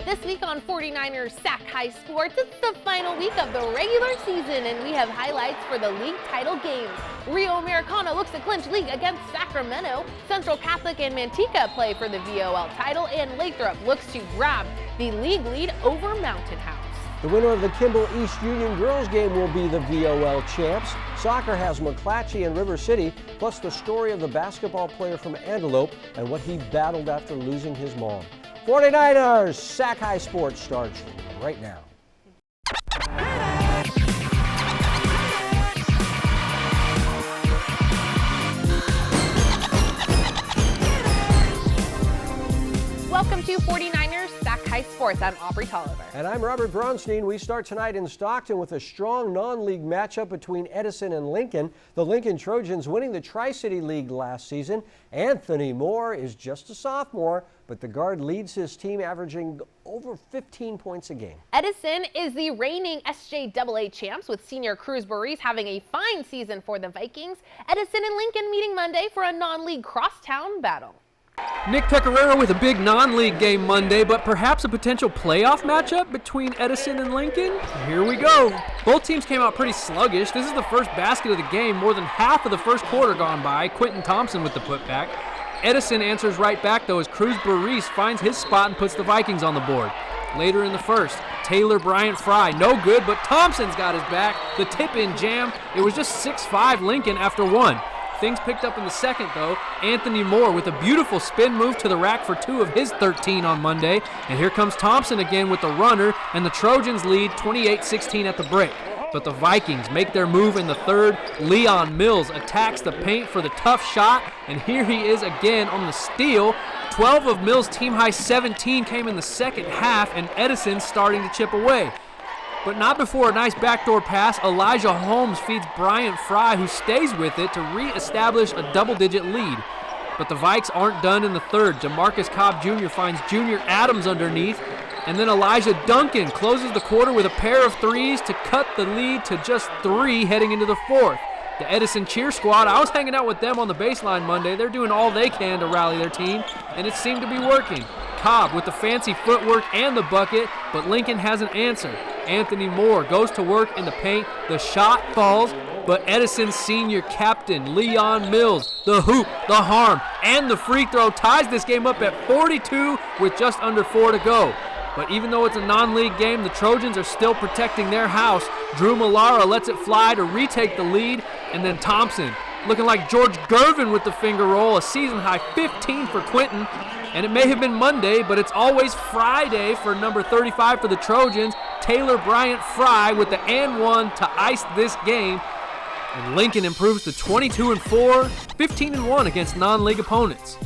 This week on 49ers Sac-Hi Sports, it's the final week of the regular season, and we have highlights for the league title games. Rio Americana looks to clinch league against Sacramento. Central Catholic and Manteca play for the VOL title, and Lathrop looks to grab the league lead over Mountain House. The winner of the Kimball East Union girls game will be the VOL champs. Soccer has McClatchy and River City, plus the story of the basketball player from Antelope and what he battled after losing his mom. 49ers Sac-Hi Sports starts right now. Welcome to 49ers Sac-Hi Sports. I'm Aubrey Tolliver. And I'm Robert Bronstein. We start tonight in Stockton with a strong non-league matchup between Edison and Lincoln. The Lincoln Trojans winning the Tri-City League last season. Anthony Moore is just a sophomore, but the guard leads his team, averaging over 15 points a game. Edison is the reigning SJAA champs, with senior Cruz Burries having a fine season for the Vikings. Edison and Lincoln meeting Monday for a non-league crosstown battle. Nick Pecoraro with a big non-league game Monday, but perhaps a potential playoff matchup between Edison and Lincoln? Here we go. Both teams came out pretty sluggish. This is the first basket of the game, more than half of the first quarter gone by. Quentin Thompson with the putback. Edison answers right back, though, as Cruz Burries finds his spot and puts the Vikings on the board. Later in the first, Taylor Bryant Fry, no good, but Thompson's got his back. The tip-in jam. It was just 6-5 Lincoln after one. Things picked up in the second, though. Anthony Moore with a beautiful spin move to the rack for 2 of his 13 on Monday. And here comes Thompson again with the runner, and the Trojans lead 28-16 at the break. But the Vikings make their move in the third. Leon Mills attacks the paint for the tough shot, and here he is again on the steal. 12 of Mills' team-high 17 came in the second half, and Edison starting to chip away. But not before a nice backdoor pass. Elijah Holmes feeds Bryant Fry, who stays with it to re-establish a double-digit lead. But the Vikes aren't done in the third. DeMarcus Cobb Jr. finds Junior Adams underneath, and then Elijah Duncan closes the quarter with a pair of threes to cut the lead to just 3 heading into the fourth. The Edison cheer squad, I was hanging out with them on the baseline Monday. They're doing all they can to rally their team, and it seemed to be working. Cobb with the fancy footwork and the bucket, but Lincoln has an answer. Anthony Moore goes to work in the paint. The shot falls, but Edison's senior captain, Leon Mills, the hoop, the harm, and the free throw ties this game up at 42 with just under 4 to go. But even though it's a non-league game, the Trojans are still protecting their house. Drew Millara lets it fly to retake the lead, and then Thompson, looking like George Gervin with the finger roll, a season-high 15 for Quentin. And it may have been Monday, but it's always Friday for number 35 for the Trojans, Taylor Bryant Fry with the and one to ice this game. And Lincoln improves to 22-4, 15-1 against non-league opponents.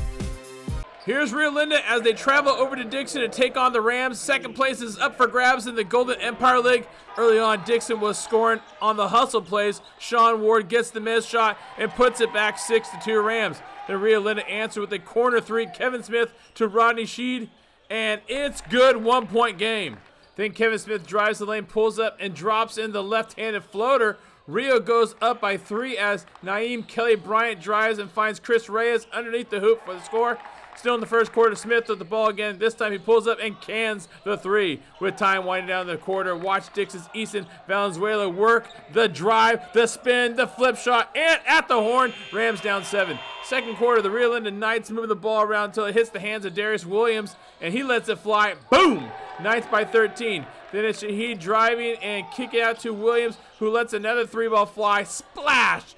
Here's Rio Linda as they travel over to Dixon to take on the Rams. Second place is up for grabs in the Golden Empire League. Early on, Dixon was scoring on the hustle plays. Sean Ward gets the missed shot and puts it back 6-2 Rams. Then Rio Linda answered with a corner three. Kevin Smith to Rodney Sheed, and it's good, 1-point game. Then Kevin Smith drives the lane, pulls up, and drops in the left-handed floater. Rio goes up by 3 as Naeem Kelly Bryant drives and finds Chris Reyes underneath the hoop for the score. Still in the first quarter, Smith with the ball again. This time he pulls up and cans the 3. With time winding down the quarter, watch Dixon's Easton Valenzuela work the drive, the spin, the flip shot, and at the horn, Rams down 7. Second quarter, the Rio Linda Knights move the ball around until it hits the hands of Darius Williams, and he lets it fly. Boom! Knights by 13. Then it's Shahid driving and kick it out to Williams, who lets another 3-ball fly. Splash!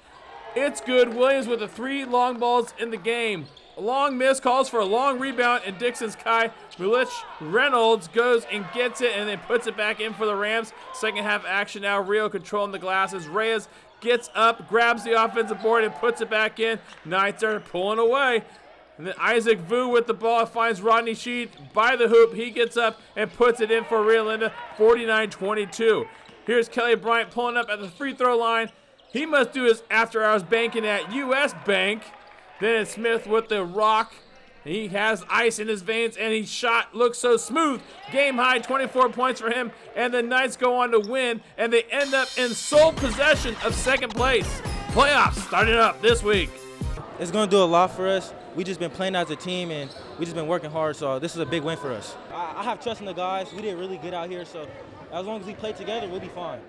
It's good. Williams with the 3 long balls in the game. A long miss calls for a long rebound, and Dixon's Kai Mulich Reynolds goes and gets it and then puts it back in for the Rams. Second half action now. Rio controlling the glass as Reyes gets up, grabs the offensive board, and puts it back in. Knights are pulling away. And then Isaac Vu with the ball finds Rodney Sheed by the hoop. He gets up and puts it in for Rio Linda, 49-22. Here's Kelly Bryant pulling up at the free throw line. He must do his after-hours banking at U.S. Bank. Then it's Smith with the rock. He has ice in his veins, and his shot looks so smooth. Game high, 24 points for him, and the Knights go on to win, and they end up in sole possession of second place. Playoffs starting up this week. It's going to do a lot for us. We just been playing as a team, and we just been working hard, so this is a big win for us. I have trust in the guys. We did really good out here, so as long as we play together, we'll be fine.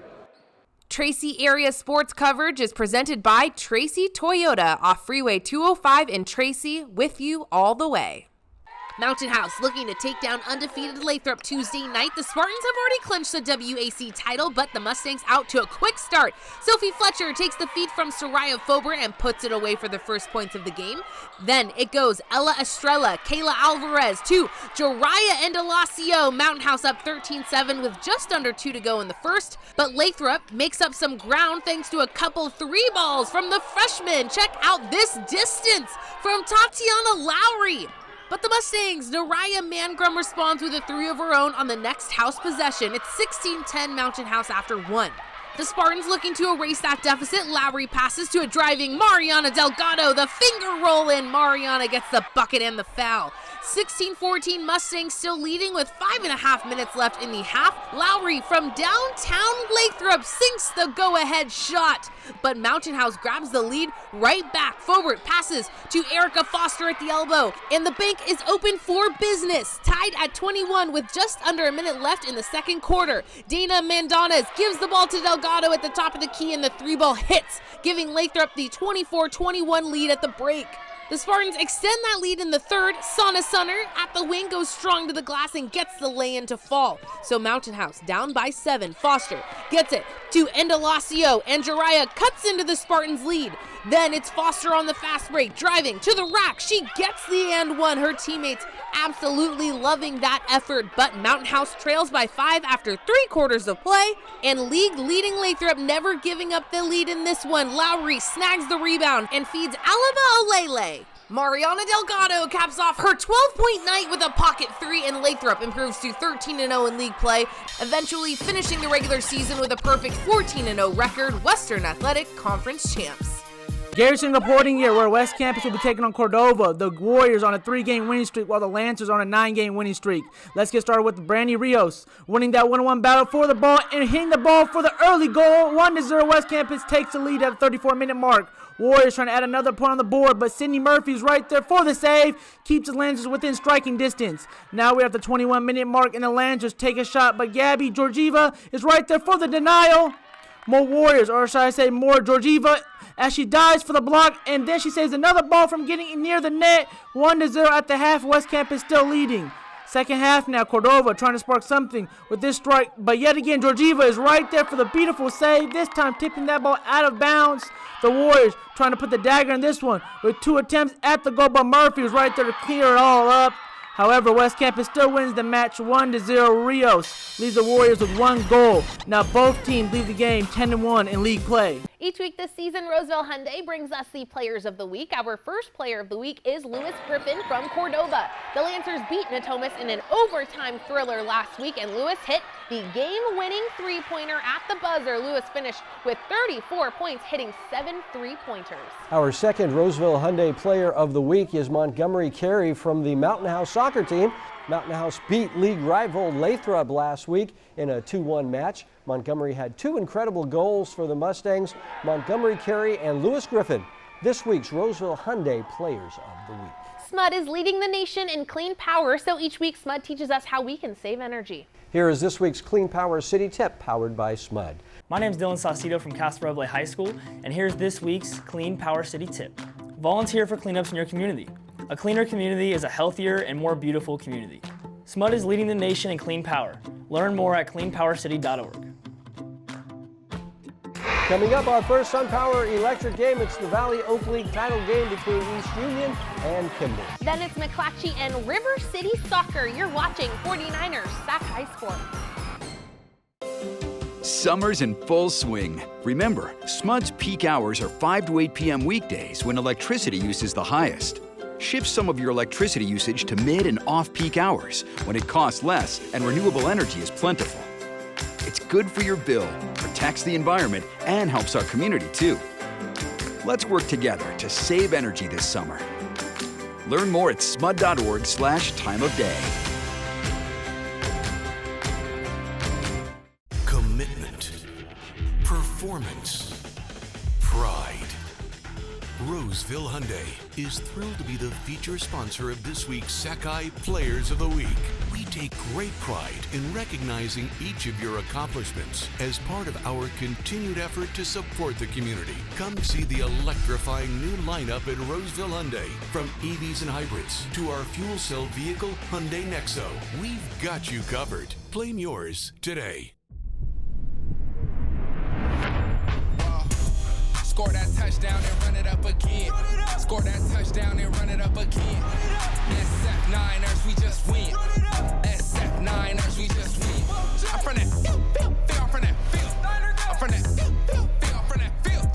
Tracy area sports coverage is presented by Tracy Toyota off Freeway 205 in Tracy, with you all the way. Mountain House looking to take down undefeated Lathrop Tuesday night. The Spartans have already clinched the WAC title, but the Mustangs out to a quick start. Sophie Fletcher takes the feed from Soraya Fober and puts it away for the first points of the game. Then it goes Ella Estrella, Kayla Alvarez to Jariah Endelacio. Mountain House up 13-7 with just under 2 to go in the first, but Lathrop makes up some ground thanks to a couple 3 balls from the freshman. Check out this distance from Tatiana Lowry. But the Mustangs, Nariah Mangrum responds with a 3 of her own on the next house possession. It's 16-10 Mountain House after 1. The Spartans looking to erase that deficit. Lowry passes to a driving Mariana Delgado. The finger roll in. Mariana gets the bucket and the foul. 16-14 Mustangs still leading with 5.5 minutes left in the half. Lowry from downtown Lathrop sinks the go-ahead shot. But Mountain House grabs the lead right back. Forward passes to Erica Foster at the elbow. And the bank is open for business. Tied at 21 with just under a minute left in the second quarter. Dana Mandones gives the ball to Delgado at the top of the key and the 3-ball hits, giving Lathrop the 24-21 lead at the break. The Spartans extend that lead in the third. Sana Sunner at the wing goes strong to the glass and gets the lay-in to fall. So Mountain House down by 7. Foster gets it to Endelacio, and Jariah cuts into the Spartans' lead. Then it's Foster on the fast break, driving to the rack. She gets the and one. Her teammates absolutely loving that effort, but Mountain House trails by 5 after 3 quarters of play, and league-leading Lathrop never giving up the lead in this one. Lowry snags the rebound and feeds Alaba Olele. Mariana Delgado caps off her 12-point night with a pocket 3, and Lathrop improves to 13-0 in league play, eventually finishing the regular season with a perfect 14-0 record, Western Athletic Conference champs. Garrison reporting here, where West Campus will be taking on Cordova. The Warriors on a 3-game winning streak, while the Lancers on a 9-game winning streak. Let's get started with Brandy Rios, winning that 1-on-1 battle for the ball and hitting the ball for the early goal. 1-0, West Campus takes the lead at the 34-minute mark. Warriors trying to add another point on the board, but Sydney Murphy's right there for the save, keeps the Lancers within striking distance. Now we're at the 21-minute mark, and the Lancers take a shot, but Gabby Georgieva is right there for the denial. More Warriors, or should I say more Georgieva, as she dives for the block, and then she saves another ball from getting near the net. 1-0 at the half. West Campus still leading. Second half now, Cordova trying to spark something with this strike, but yet again Georgieva is right there for the beautiful save, this time tipping that ball out of bounds. The Warriors trying to put the dagger in this one with 2 attempts at the goal, but Murphy was right there to clear it all up. However, West Campus still wins the match 1-0. Rios leads the Warriors with 1 goal. Now both teams leave the game 10-1 in league play. Each week this season, Roseville Hyundai brings us the Players of the Week. Our first Player of the Week is Lewis Griffin from Cordova. The Lancers beat Natomas in an overtime thriller last week, and Lewis hit the game-winning 3-pointer at the buzzer. Lewis finished with 34 points, hitting 7 3-pointers. Our second Roseville Hyundai Player of the Week is Montgomery Carey from the Mountain House soccer team. Mountain House beat league rival Lathrop last week in a 2-1 match. Montgomery had 2 incredible goals for the Mustangs. Montgomery Carey and Lewis Griffin, this week's Roseville Hyundai Players of the Week. SMUD is leading the nation in clean power, so each week SMUD teaches us how we can save energy. Here is this week's Clean Power City Tip, powered by SMUD. My name is Dylan Saucedo from Castro Roble High School, and here's this week's Clean Power City Tip. Volunteer for cleanups in your community. A cleaner community is a healthier and more beautiful community. SMUD is leading the nation in clean power. Learn more at cleanpowercity.org. Coming up, our first SunPower Electric game. It's the Valley Oak League title game between East Union and Kimball. Then it's McClatchy and River City Soccer. You're watching 49ers Sac-Hi Sports. Summer's in full swing. Remember, SMUD's peak hours are 5 to 8 p.m. weekdays when electricity use is the highest. Shift some of your electricity usage to mid and off-peak hours when it costs less and renewable energy is plentiful. It's good for your bill, protects the environment, and helps our community too. Let's work together to save energy this summer. Learn more at smud.org/time of day. Commitment, performance, pride. Roseville Hyundai is thrilled to be the feature sponsor of this week's Sac-Hi Players of the Week. We take great pride in recognizing each of your accomplishments as part of our continued effort to support the community. Come see the electrifying new lineup at Roseville Hyundai. From EVs and hybrids to our fuel cell vehicle, Hyundai Nexo, we've got you covered. Claim yours today. Score that touchdown and run it up again. Score that touchdown and run it up again. SF9ers, we just win. SF9ers, we just win. I'm from that field, I'm from that field. I'm from that field, I'm from that field.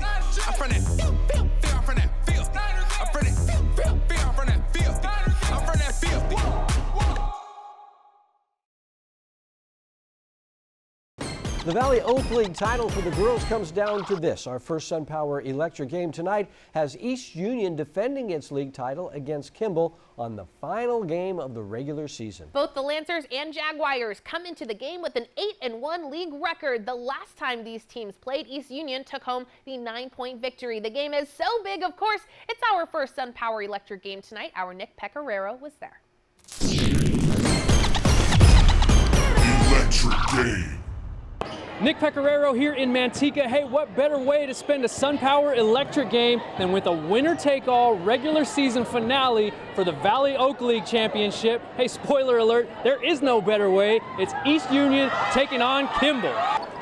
I'm from that field, I'm from that field. I'm from that field, I'm from that field. I'm from that field. The Valley Oak League title for the girls comes down to this. Our first SunPower Electric game tonight has East Union defending its league title against Kimball on the final game of the regular season. Both the Lancers and Jaguars come into the game with an 8-1 league record. The last time these teams played, East Union took home the 9-point victory. The game is so big, of course, it's our first SunPower Electric game tonight. Our Nick Pecoraro was there. Electric game. Nick Pecoraro here in Manteca. Hey, what better way to spend a SunPower Electric game than with a winner-take-all regular season finale for the Valley Oak League Championship? Hey, spoiler alert, there is no better way. It's East Union taking on Kimball.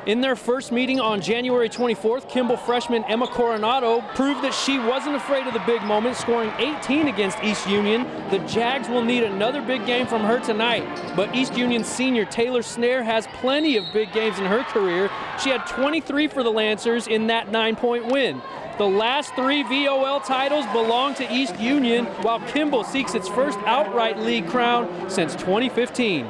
In their first meeting on January 24th, Kimball freshman Emma Coronado proved that she wasn't afraid of the big moment, scoring 18 against East Union. The Jags will need another big game from her tonight, but East Union senior Taylor Snare has plenty of big games in her career. She had 23 for the Lancers in that 9-point win. The last 3 VOL titles belong to East Union, while Kimball seeks its first outright league crown since 2015.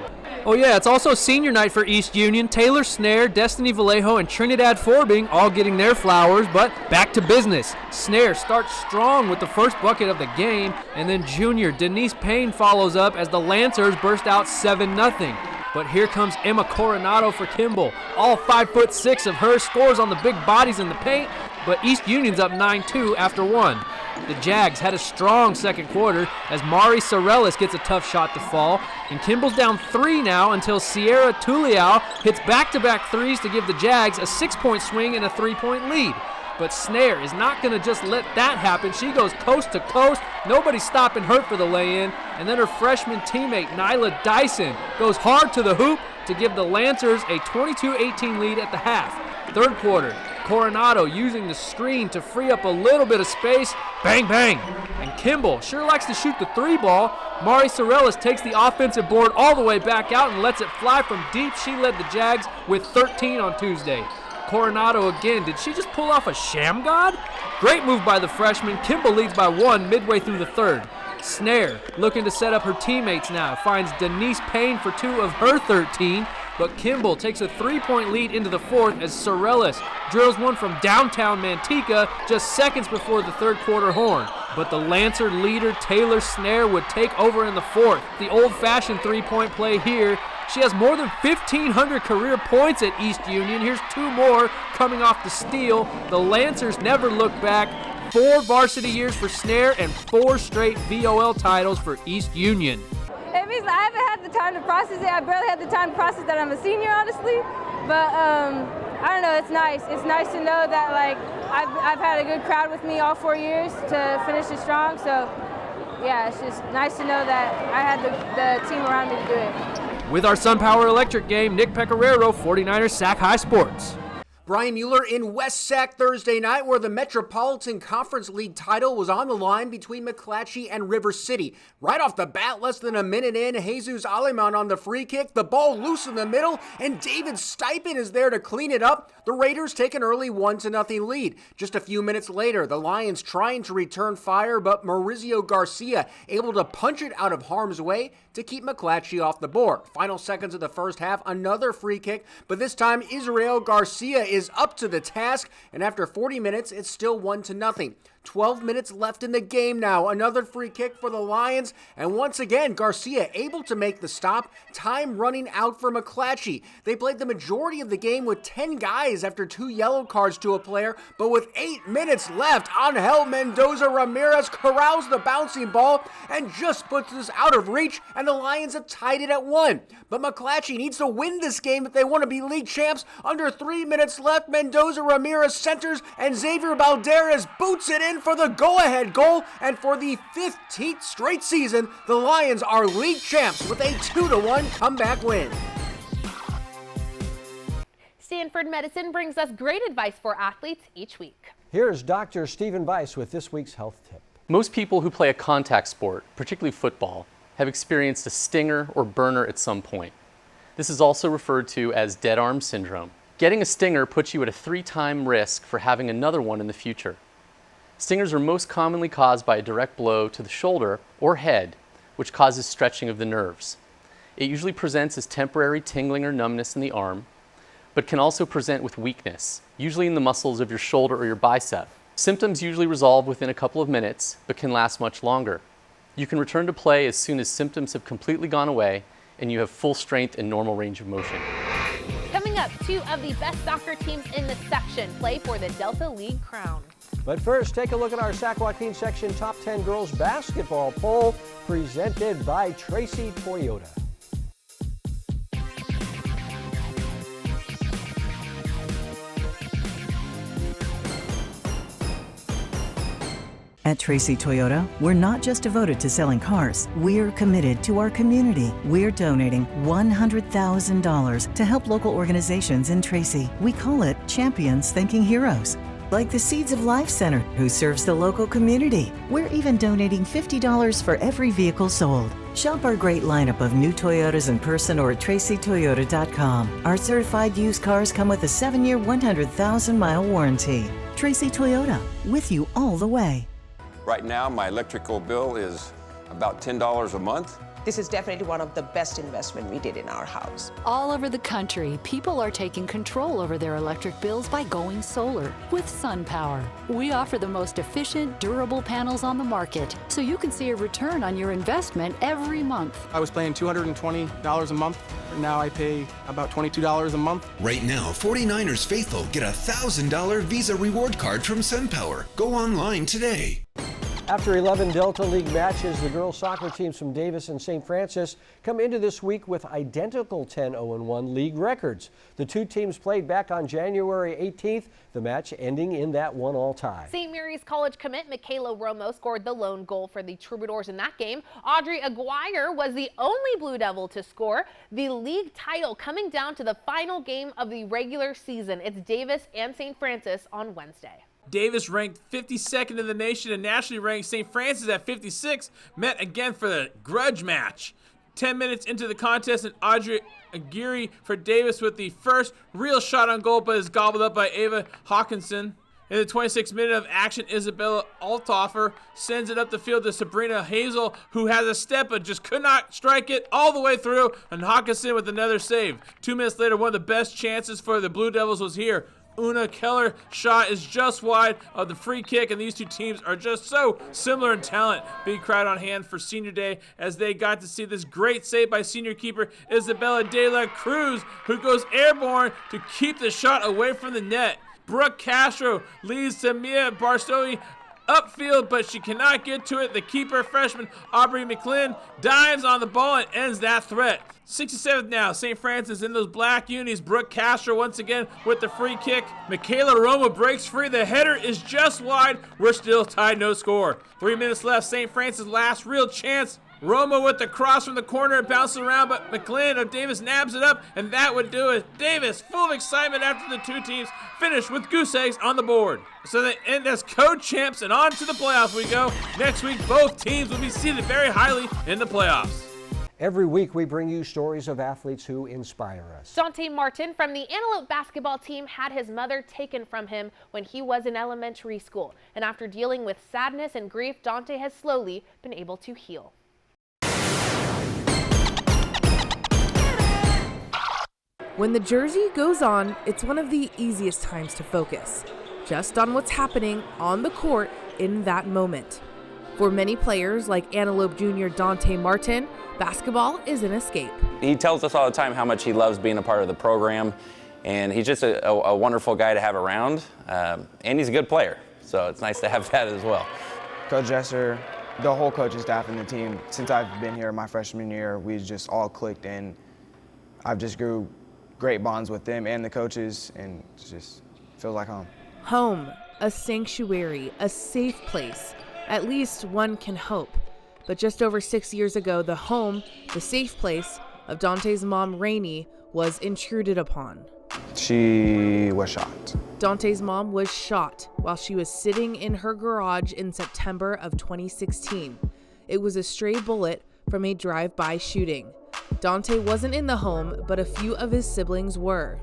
Oh yeah, it's also senior night for East Union. Taylor Snare, Destiny Vallejo, and Trinidad Forbing all getting their flowers, but back to business. Snare starts strong with the first bucket of the game, and then junior Denise Payne follows up as the Lancers burst out 7-0. But here comes Emma Coronado for Kimball. All 5'6" of her scores on the big bodies in the paint, but East Union's up 9-2 after 1. The Jags had a strong second quarter as Mari Sorellis gets a tough shot to fall, and Kimball's down 3 now until Sierra Tuliao hits back-to-back threes to give the Jags a 6-point swing and a 3-point lead. But Snare is not going to just let that happen. She goes coast to coast. Nobody's stopping her for the lay-in. And then her freshman teammate, Nyla Dyson, goes hard to the hoop to give the Lancers a 22-18 lead at the half. Third quarter, Coronado using the screen to free up a little bit of space. Bang, bang. And Kimball sure likes to shoot the 3 ball. Mari Sorellis takes the offensive board all the way back out and lets it fly from deep. She led the Jags with 13 on Tuesday. Coronado again. Did she just pull off a sham god? Great move by the freshman. Kimball leads by 1 midway through the third. Snare looking to set up her teammates now. Finds Denise Payne for 2 of her 13. But Kimball takes a 3-point lead into the fourth as Sorellis drills one from downtown Manteca just seconds before the third quarter horn. But the Lancer leader Taylor Snare would take over in the fourth. The old-fashioned 3-point play here. She has more than 1,500 career points at East Union. Here's 2 more coming off the steal. The Lancers never look back. 4 varsity years for Snare and 4 straight VOL titles for East Union. It means I haven't had the time to process it. I barely had the time to process that I'm a senior, honestly. But I don't know, it's nice. It's nice to know that like I've had a good crowd with me all 4 years to finish it strong. So yeah, it's just nice to know that I had the team around me to do it. With our SunPower Electric game, Nick Pecoraro, 49ers Sac-Hi Sports. Brian Mueller in West Sac Thursday night, where the Metropolitan Conference League title was on the line between McClatchy and River City. Right off the bat, less than a minute in, Jesus Aleman on the free kick, the ball loose in the middle, and David Stipin is there to clean it up. The Raiders take an early 1-0 lead. Just a few minutes later, the Lions trying to return fire, but Maurizio Garcia able to punch it out of harm's way to keep McClatchy off the board. Final seconds of the first half, another free kick, but this time Israel Garcia is up to the task, and after 40 minutes, it's still 1-0. 12 minutes left in the game now. Another free kick for the Lions, and once again, Garcia able to make the stop. Time running out for McClatchy. They played the majority of the game with 10 guys after 2 yellow cards to a player, but with 8 minutes left, Angel Mendoza Ramirez corrals the bouncing ball and just puts this out of reach, and the Lions have tied it at 1. But McClatchy needs to win this game if they want to be league champs. Under 3 minutes left, Mendoza Ramirez centers, and Xavier Balderas boots it in for the go-ahead goal, and for the 15th straight season, the Lions are league champs with a 2-1 comeback win. Stanford Medicine brings us great advice for athletes each week. Here's Dr. Stephen Weiss with this week's health tip. Most people who play a contact sport, particularly football, have experienced a stinger or burner at some point. This is also referred to as dead arm syndrome. Getting a stinger puts you at a 3-time risk for having another one in the future. Stingers are most commonly caused by a direct blow to the shoulder or head, which causes stretching of the nerves. It usually presents as temporary tingling or numbness in the arm, but can also present with weakness, usually in the muscles of your shoulder or your bicep. Symptoms usually resolve within a couple of minutes, but can last much longer. You can return to play as soon as symptoms have completely gone away and you have full strength and normal range of motion. Coming up, 2 of the best soccer teams in the section play for the Delta League crown. But first, take a look at our Sac Joaquin section top 10 girls basketball poll presented by Tracy Toyota. At Tracy Toyota, we're not just devoted to selling cars. We're committed to our community. We're donating $100,000 to help local organizations in Tracy. We call it Champions Thinking Heroes, like the Seeds of Life Center, who serves the local community. We're even donating $50 for every vehicle sold. Shop our great lineup of new Toyotas in person or at tracytoyota.com. Our certified used cars come with a 7-year, 100,000-mile warranty. Tracy Toyota, with you all the way. Right now, my electrical bill is about $10 a month. This is definitely one of the best investments we did in our house. All over the country, people are taking control over their electric bills by going solar with SunPower. We offer the most efficient, durable panels on the market, so you can see a return on your investment every month. I was paying $220 a month. Now I pay about $22 a month. Right now, 49ers faithful get a $1,000 Visa reward card from SunPower. Go online today. After 11 Delta League matches, the girls soccer teams from Davis and St. Francis come into this week with identical 10-0-1 league records. The 2 teams played back on January 18th, the match ending in that 1-1 tie. St. Mary's College commit Michaela Romo scored the lone goal for the Troubadours in that game. Audrey Aguirre was the only Blue Devil to score. The league title coming down to the final game of the regular season. It's Davis and St. Francis on Wednesday. Davis, ranked 52nd in the nation and nationally ranked St. Francis at 56, met again for the grudge match. 10 minutes into the contest, and Audrey Aguirre for Davis with the first real shot on goal, but is gobbled up by Ava Hawkinson. In the 26th minute of action, Isabella Althofer sends it up the field to Sabrina Hazel, who has a step but just could not strike it all the way through, and Hawkinson with another save. 2 minutes later, one of the best chances for the Blue Devils was here. Una Keller shot is just wide of the free kick, and these 2 teams are just so similar in talent. Big crowd on hand for Senior Day as they got to see this great save by senior keeper Isabella De La Cruz, who goes airborne to keep the shot away from the net. Brooke Castro leads to Mia Barstowi upfield, but she cannot get to it. The keeper, freshman Aubrey McLean, dives on the ball and ends that threat. 67th now, St. Francis in those black unis. Brooke Castro once again with the free kick. Michaela Romo breaks free. The header is just wide. We're still tied, no score. 3 minutes left, St. Francis' last real chance. Romo with the cross from the corner, bounces around, but McLean of Davis nabs it up, and that would do it. Davis, full of excitement after the 2 teams finish with goose eggs on the board. So they end as co-champs, and on to the playoffs we go. Next week, both teams will be seated very highly in the playoffs. Every week, we bring you stories of athletes who inspire us. Dante Martin from the Antelope basketball team had his mother taken from him when he was in elementary school. And after dealing with sadness and grief, Dante has slowly been able to heal. When the jersey goes on, it's one of the easiest times to focus. Just on what's happening on the court in that moment. For many players like Antelope Jr. Dante Martin, basketball is an escape. He tells us all the time how much he loves being a part of the program, and he's just a wonderful guy to have around, and he's a good player, so it's nice to have that as well. Coach Jesser, the whole coaching staff and the team, since I've been here my freshman year, we just all clicked, and I've just grew great bonds with them and the coaches, and it just feels like home. Home, a sanctuary, a safe place. At least one can hope. But just over 6 years ago, the home, the safe place of Dante's mom, Rainey, was intruded upon. She was shot. Dante's mom was shot while she was sitting in her garage in September of 2016. It was a stray bullet from a drive-by shooting. Dante wasn't in the home, but a few of his siblings were.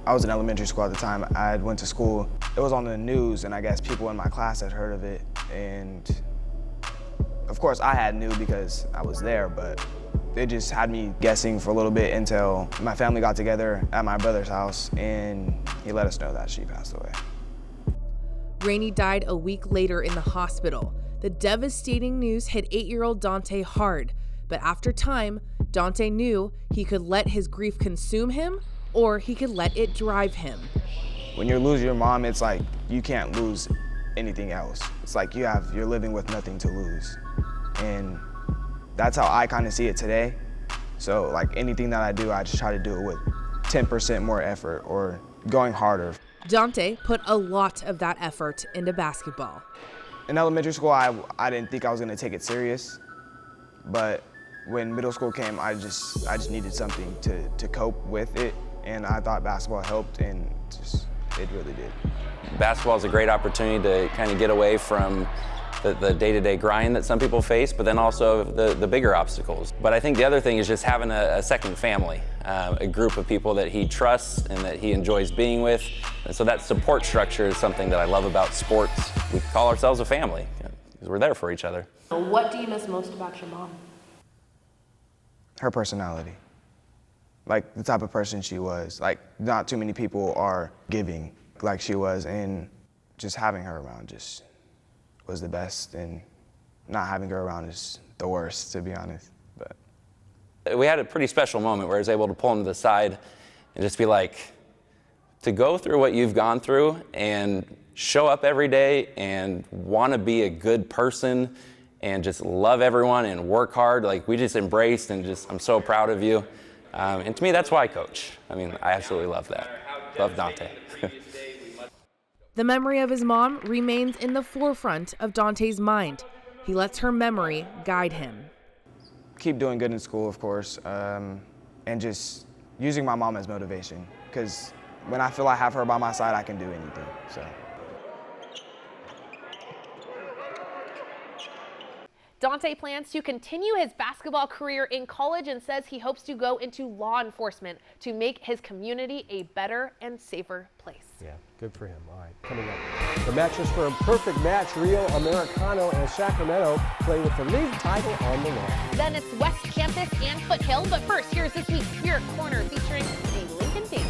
I was in elementary school at the time. I went to school. It was on the news, and I guess people in my class had heard of it. And of course, I had knew because I was there, but it just had me guessing for a little bit until my family got together at my brother's house, and he let us know that she passed away. Rainey died a week later in the hospital. The devastating news hit 8-year-old Dante hard, but after time, Dante knew he could let his grief consume him, or he could let it drive him. When you lose your mom, it's like you can't lose anything else. It's like you're living with nothing to lose. And that's how I kind of see it today. So like anything that I do, I just try to do it with 10% more effort or going harder. Dante put a lot of that effort into basketball. In elementary school, I didn't think I was gonna take it serious, but when middle school came, I just needed something to cope with it, and I thought basketball helped, and it really did. Basketball is a great opportunity to kind of get away from the day-to-day grind that some people face, but then also the bigger obstacles. But I think the other thing is just having a second family, a group of people that he trusts and that he enjoys being with. And so that support structure is something that I love about sports. We call ourselves a family because we're there for each other. What do you miss most about your mom? Her personality. Like the type of person she was. Like not too many people are giving like she was, and just having her around just was the best, and not having her around is the worst, to be honest. But we had a pretty special moment where I was able to pull him to the side and just be like, to go through what you've gone through and show up every day and want to be a good person and just love everyone and work hard, like we just embraced, and just I'm so proud of you. And to me, that's why I coach. I mean, I absolutely love that. Love Dante. The memory of his mom remains in the forefront of Dante's mind. He lets her memory guide him. Keep doing good in school, of course, and just using my mom as motivation, because when I feel I have her by my side, I can do anything. So. Dante plans to continue his basketball career in college and says he hopes to go into law enforcement to make his community a better and safer place. Yeah, good for him. All right, coming up, the matches for a perfect match. Rio Americano and Sacramento play with the league title on the line. Then it's West Campus and Foothill, but first, here's this week's Spirit Corner featuring a Lincoln Dance team.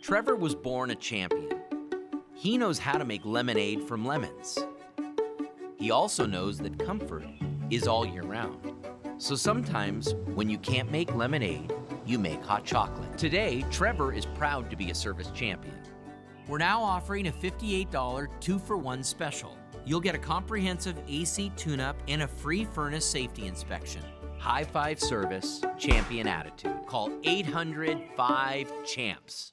Trevor was born a champion. He knows how to make lemonade from lemons. He also knows that comfort is all year round. So sometimes, when you can't make lemonade, you make hot chocolate. Today, Trevor is proud to be a service champion. We're now offering a $58 2-for-1 special. You'll get a comprehensive AC tune-up and a free furnace safety inspection. High five service, champion attitude. Call 800-5-CHAMPS.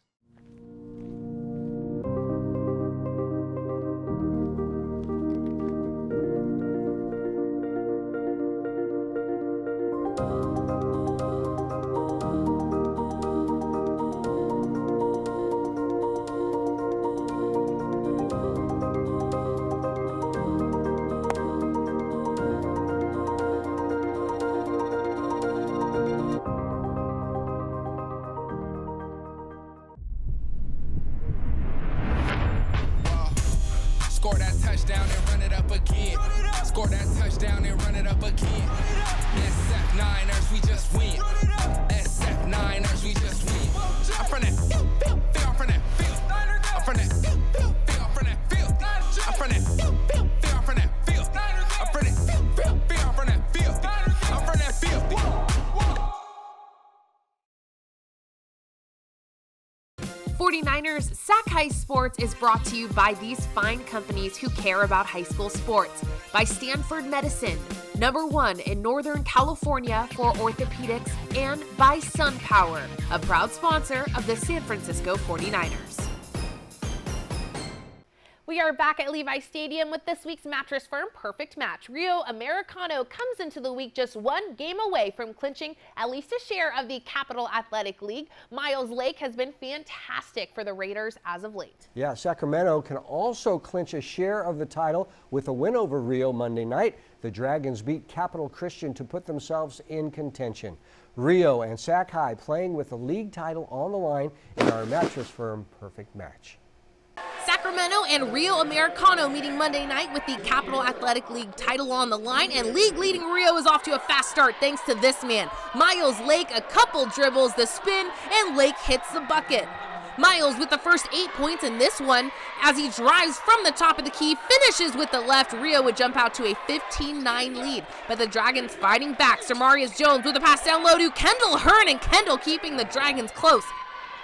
Score that touchdown and run it up again. Sac-Niners, we just win. Sac-Niners, we just win. I'm from that field, I'm from that field. I'm from that field, I'm from that field. I'm from that field, I'm from that field. I'm from that field, I'm from that field. I'm from that field. 49ers Sac-Hi Sports is brought to you by these fine companies who care about high school sports. By Stanford Medicine, #1 in Northern California for orthopedics, and by SunPower, a proud sponsor of the San Francisco 49ers. We are back at Levi Stadium with this week's Mattress Firm Perfect Match. Rio Americano comes into the week just one game away from clinching at least a share of the Capital Athletic League. Miles Lake has been fantastic for the Raiders as of late. Yeah, Sacramento can also clinch a share of the title with a win over Rio Monday night. The Dragons beat Capital Christian to put themselves in contention. Rio and Sac-Hi playing with the league title on the line in our Mattress Firm Perfect Match. Sacramento and Rio Americano meeting Monday night with the Capital Athletic League title on the line, and league-leading Rio is off to a fast start thanks to this man. Miles Lake, a couple dribbles, the spin, and Lake hits the bucket. Miles with the first 8 points in this one as he drives from the top of the key, finishes with the left. Rio would jump out to a 15-9 lead, but the Dragons fighting back. Samarius Jones with a pass down low to Kendall Hearn, and Kendall keeping the Dragons close.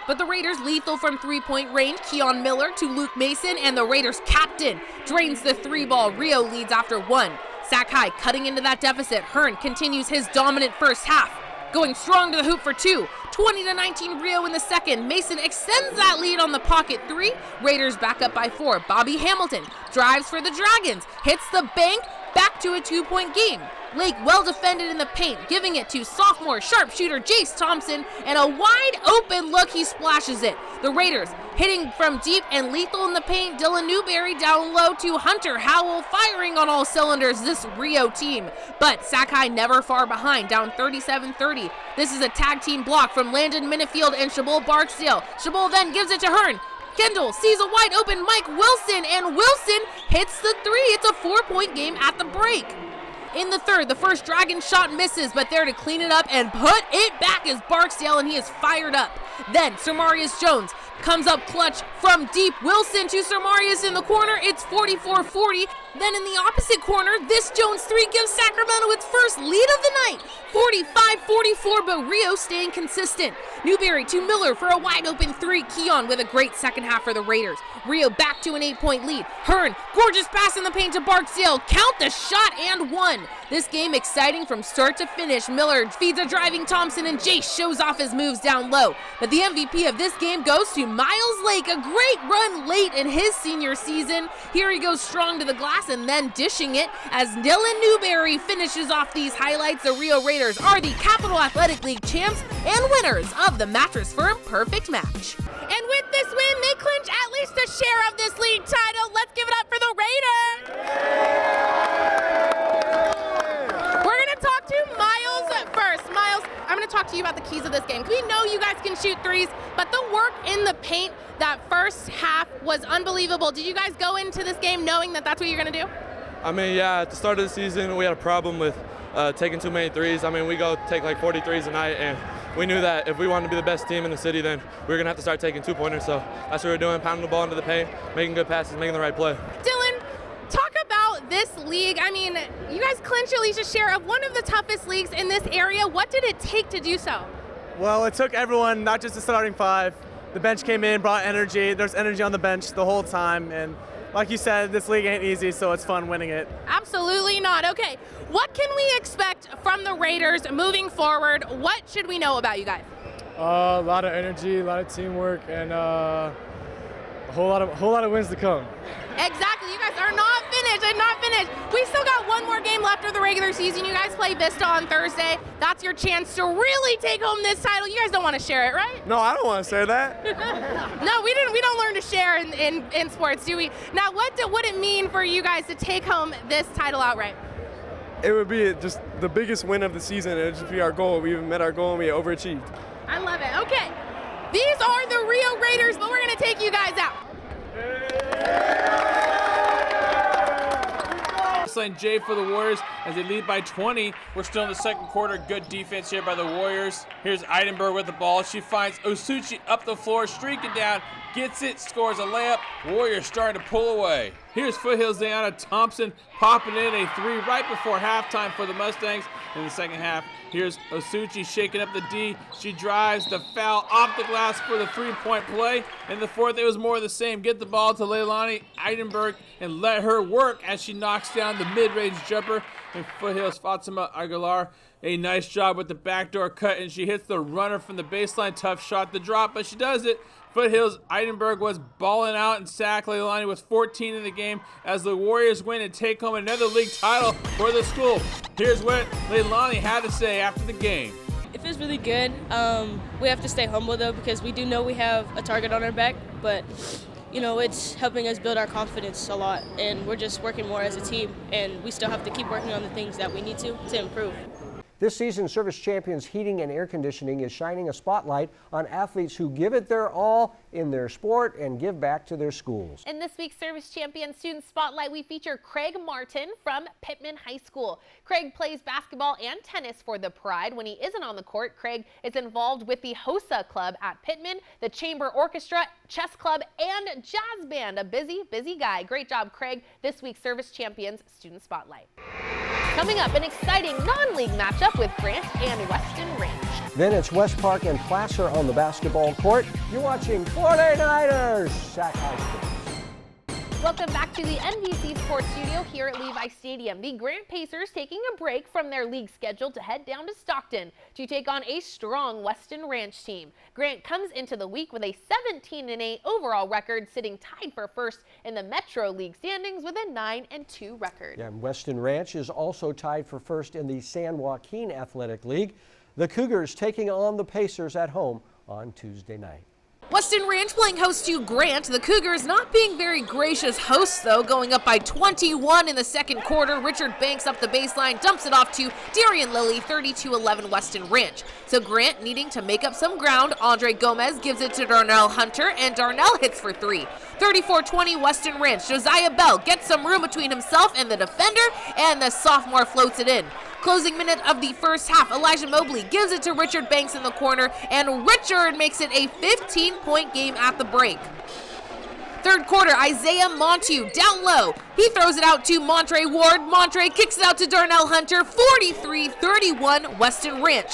But the Raiders lethal from three-point range. Keon Miller to Luke Mason, and the Raiders captain drains the three ball. Rio leads after one. Sac-Hi cutting into that deficit. Hearn continues his dominant first half, going strong to the hoop for two. 20-19 Rio in the second. Mason extends that lead on the pocket three. Raiders back up by 4. Bobby Hamilton drives for the Dragons, hits the bank, back to a 2-point game. Lake well defended in the paint, giving it to sophomore sharpshooter Jace Thompson, and a wide open look, he splashes it. The Raiders hitting from deep and lethal in the paint. Dylan Newberry down low to Hunter Howell, firing on all cylinders, this Rio team. But Sac-Hi never far behind, down 37-30. This is a tag team block from Landon Minifield and Shabol Barksdale. Shabol then gives it to Hearn. Kendall sees a wide open Mike Wilson, and Wilson hits the three. It's a 4-point game at the break. In the third, the first Dragon shot misses, but there to clean it up and put it back is Barksdale, and he is fired up. Then Samarius Jones comes up clutch from deep. Wilson to Samarius in the corner. It's 44-40. Then in the opposite corner, this Jones three gives Sacramento its first lead of the night. 45-44, but Rio staying consistent. Newberry to Miller for a wide open three. Keon with a great second half for the Raiders. Rio back to an 8-point lead. Hearn, gorgeous pass in the paint to Barksdale. Count the shot and one. This game exciting from start to finish. Miller feeds a driving Thompson, and Jace shows off his moves down low. But the MVP of this game goes to Miles Lake, a great run late in his senior season. Here he goes strong to the glass and then dishing it as Dylan Newberry finishes off these highlights. The Rio Raiders are the Capital Athletic League champs and winners of the Mattress Firm Perfect Match. And with this win, they clinch at least a share of this league title. Let's give it up for the Raiders. We're going to talk to Miles first. Miles, I'm going to talk to you about the keys of this game. We know you guys can shoot threes, but the work in the paint that first half was unbelievable. Did you guys go into this game knowing that that's what you're going to do? I mean, yeah, at the start of the season, we had a problem with taking too many threes. I mean, we go take like 40 threes a night, and we knew that if we wanted to be the best team in the city, then we were going to have to start taking two-pointers. So that's what we're doing, pounding the ball into the paint, making good passes, making the right play. Dylan, talk about this league. I mean, you guys clinched at least a share of one of the toughest leagues in this area. What did it take to do so? Well, it took everyone, not just the starting five. The bench came in, brought energy. There's energy on the bench the whole time. And like you said, this league ain't easy, so it's fun winning it. Absolutely not. Okay, what can we expect from the Raiders moving forward? What should we know about you guys? A lot of energy, a lot of teamwork, and a whole lot of wins to come. Exactly. You guys are not finished. We still got one more game left of the regular season. You guys play Vista on Thursday. That's your chance to really take home this title. You guys don't want to share it, right? No, I don't want to say that. No, we don't learn to share in sports, do we? Now, what would it mean for you guys to take home this title outright? It would be just the biggest win of the season. It would just be our goal. We met our goal and we overachieved. I love it. Okay, these are the Rio Raiders, but we're going to take you guys out. fast lane J for the Warriors as they lead by 20. We're still in the second quarter. Good defense here by the Warriors. Here's Eidenberg with the ball. She finds Osuchi up the floor, streaking down, gets it, scores a layup. Warriors starting to pull away. Here's Foothill's Diana Thompson popping in a three right before halftime for the Mustangs in the second half. Here's Osuchi shaking up the D. She drives the foul off the glass for the three-point play. In the fourth, it was more of the same. Get the ball to Leilani Eidenberg and let her work as she knocks down the mid-range jumper. And Foothill's Fatima Aguilar, a nice job with the backdoor cut, and she hits the runner from the baseline. Tough shot to drop, but she does it. Foothills Eidenberg was balling out, and Sac Leilani was 14 in the game as the Warriors win and take home another league title for the school. Here's what Leilani had to say after the game. It feels really good. We have to stay humble though, because we do know we have a target on our back, but it's helping us build our confidence a lot, and we're just working more as a team, and we still have to keep working on the things that we need to improve. This season, Service Champions Heating and Air Conditioning is shining a spotlight on athletes who give it their all in their sport and give back to their schools. In this week's Service Champion Student Spotlight, we feature Craig Martin from Pittman High School. Craig plays basketball and tennis for the Pride. When he isn't on the court, Craig is involved with the HOSA Club at Pittman, the Chamber Orchestra, Chess Club, and Jazz Band. A busy, busy guy. Great job, Craig. This week's Service Champions Student Spotlight. Coming up, an exciting non-league matchup with Grant and Weston Ranch. Then it's West Park and Placer on the basketball court. You're watching 49ers Sac-Hi Sports. Welcome back to the NBC Sports Studio here at Levi Stadium. The Grant Pacers taking a break from their league schedule to head down to Stockton to take on a strong Weston Ranch team. Grant comes into the week with a 17-8 overall record, sitting tied for first in the Metro League standings with a 9-2 record. Yeah, Weston Ranch is also tied for first in the San Joaquin Athletic League. The Cougars taking on the Pacers at home on Tuesday night. Weston Ranch playing host to Grant. The Cougars not being very gracious hosts, though, going up by 21 in the second quarter. Richard Banks up the baseline, dumps it off to Darian Lilly, 32-11 Weston Ranch. So Grant needing to make up some ground. Andre Gomez gives it to Darnell Hunter, and Darnell hits for three. 34-20 Weston Ranch. Josiah Bell gets some room between himself and the defender, and the sophomore floats it in. Closing minute of the first half, Elijah Mobley gives it to Richard Banks in the corner, and Richard makes it a 15-point game at the break. Third quarter, Isaiah Montu down low. He throws it out to Montre Ward. Montre kicks it out to Darnell Hunter, 43-31 Weston Ranch.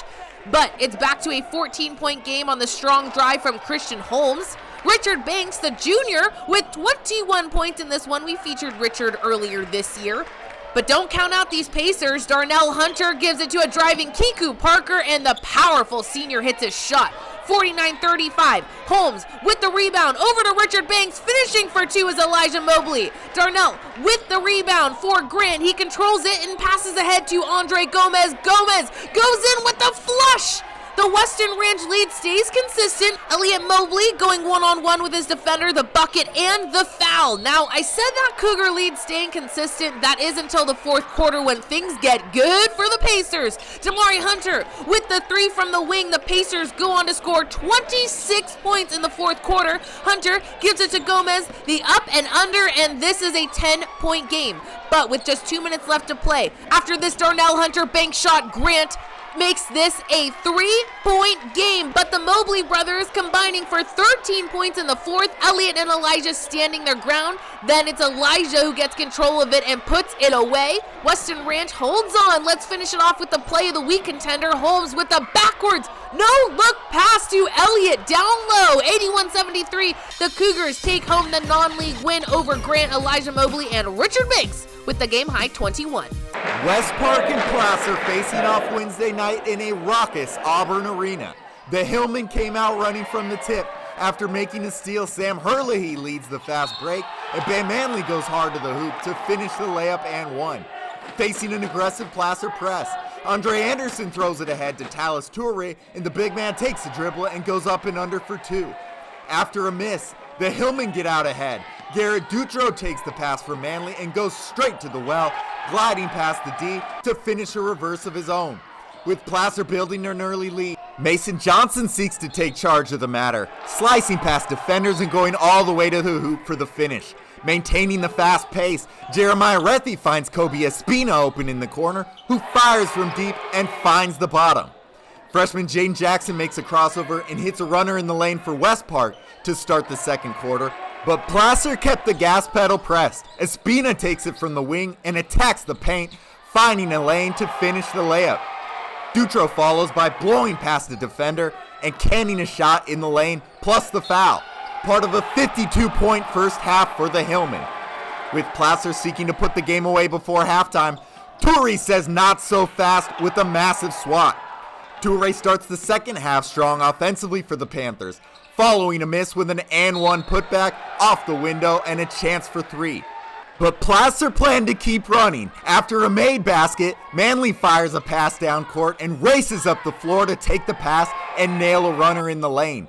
But it's back to a 14-point game on the strong drive from Christian Holmes. Richard Banks, the junior, with 21 points in this one. We featured Richard earlier this year. But don't count out these Pacers. Darnell Hunter gives it to a driving Kiku Parker, and the powerful senior hits his shot. 49-35. Holmes with the rebound over to Richard Banks. Finishing for two is Elijah Mobley. Darnell with the rebound for Grant. He controls it and passes ahead to Andre Gomez. Gomez goes in with the flush. The Weston Ranch lead stays consistent. Elliot Mobley going one-on-one with his defender, the bucket, and the foul. Now, I said that Cougar lead staying consistent. That is until the fourth quarter when things get good for the Pacers. Damari Hunter with the three from the wing. The Pacers go on to score 26 points in the fourth quarter. Hunter gives it to Gomez, the up and under, and this is a 10-point game. But with just 2 minutes left to play, after this Darnell Hunter bank shot, Grant makes this a 3-point game, but the Mobley brothers combining for 13 points in the fourth. Elliot and Elijah standing their ground. Then it's Elijah who gets control of it and puts it away. Weston Ranch holds on. Let's finish it off with the play of the week contender. Holmes with the backwards no-look pass to Elliott down low. 81-73. The Cougars take home the non-league win over Grant. Elijah Mobley and Richard Banks with the game-high 21. West Park and Placer facing off Wednesday night in a raucous Auburn arena. The Hillmen came out running from the tip. After making a steal, Sam Herlihy leads the fast break, and Ben Manley goes hard to the hoop to finish the layup and one. Facing an aggressive Placer press, Andre Anderson throws it ahead to Talis Toure, and the big man takes the dribble and goes up and under for two. After a miss, the Hillmen get out ahead. Garrett Dutro takes the pass from Manley and goes straight to the well, gliding past the D to finish a reverse of his own. With Placer building an early lead, Mason Johnson seeks to take charge of the matter, slicing past defenders and going all the way to the hoop for the finish. Maintaining the fast pace, Jeremiah Rethy finds Kobe Espina open in the corner, who fires from deep and finds the bottom. Freshman Jaden Jackson makes a crossover and hits a runner in the lane for West Park to start the second quarter, but Placer kept the gas pedal pressed. Espina takes it from the wing and attacks the paint, finding a lane to finish the layup. Dutro follows by blowing past the defender and canning a shot in the lane, plus the foul. Part of a 52-point first half for the Hillmen. With Placer seeking to put the game away before halftime, Toure says not so fast with a massive swat. Toure starts the second half strong offensively for the Panthers, following a miss with an and-one putback off the window and a chance for three. But Placer planned to keep running. After a made basket, Manley fires a pass down court and races up the floor to take the pass and nail a runner in the lane.